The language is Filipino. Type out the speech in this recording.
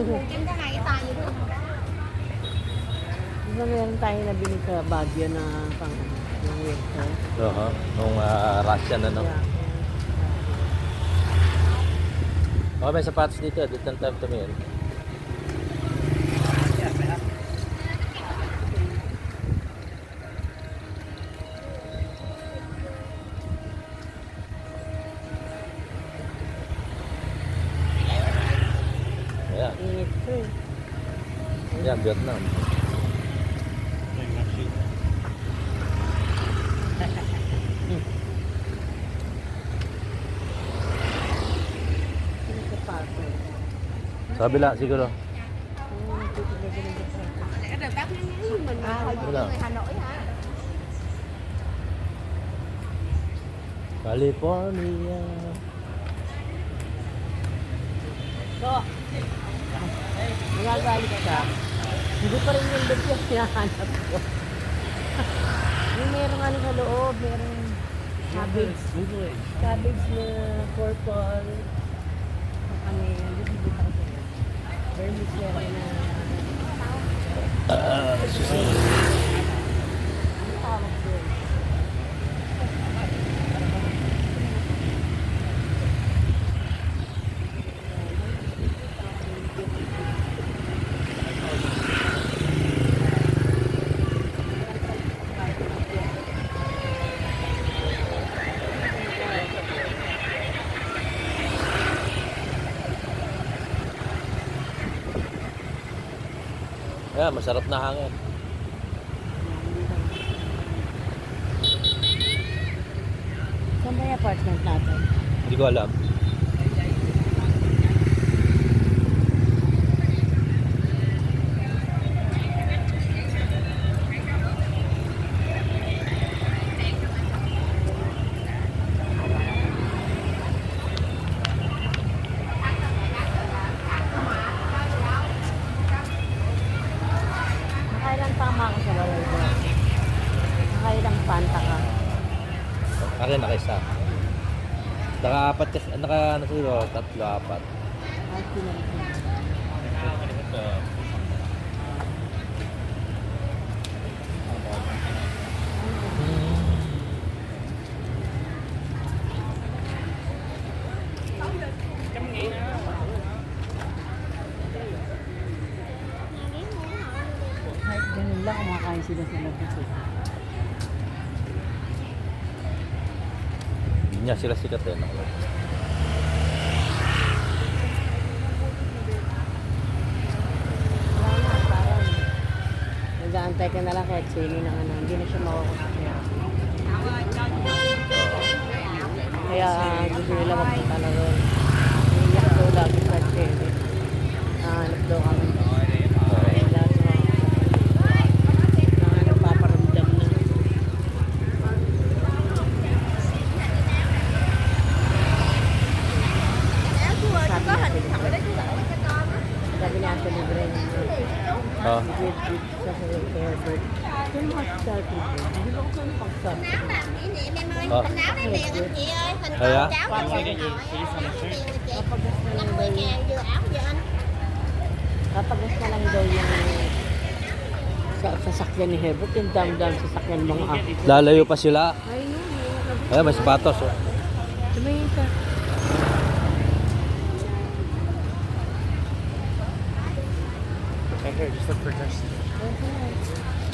Em có hai cái tay vậy đó. Diba meron tayo nabili sa Baguio na pang yung winter? Oo, nung Russian ano. Kaya, Okay, may sapatos dito. Dito ang time tumingin. Ayan. init ko eh. Ayan, Vietnam. Sino sa parko? Sa kabila siguro. Lẽ rồi bác ngắn ngắn mình hồi Đúng rồi. người Hà Nội hả? California. So, magagalit ka. Hindi pa rin yung lumpia hinahanap ko. Yung meron ano sa loob, meron cabbage. Cabbage na purple. Ano yun, hindi ko pa kasi. Vermicelli na... Ano tawag doon? Ayan, masarap na hangin. Saan ba yung apartment natin? Hindi ko alam. Nakailang tama ka sa balay ko? Nakailang panta ka? Akin nakaisa. Naka-apat kasi, ano siguro, 3, 4. Ay, pinalitin. Kahit ganun lang, kumakain sila sa labas eh. Hindi niya sila sikat eh. Wala na, parang nag-aantay ka na lang kahit sino ng ano, hindi na siya makukusaya. Kaya gusto nila magpunta na ron. Iiyak daw lagi sa Cherry. Nahanap daw kami. Kaya lahat sa mga nagpaparamdam na. Lẽ chú ơi, chú có hình điện thoại đó chú gửi cho con á. Sabi ni Ate Libre niya. Oh. Bigit sa airport. Yung hospital treatment, hindi ba ko saan pag-stop? Áo làm kỷ niệm em ơi, Ờ. hình áo đáng tiền anh chị ơi, hình Hay á? con cháu cho điện thoại, áo đáng tiền nè chị. Kapagas na lang daw 50 yung, ngàn vừa áo vừa anh. kapagas na lang daw yung sa sasakyan ni Herbert, yung dam-dam sasakyan mga ako. Lalayo pa sila. Ay, no, Ayan, may sapatos. Oh. Tumingin ka. Right here, just look for Justin. Okay.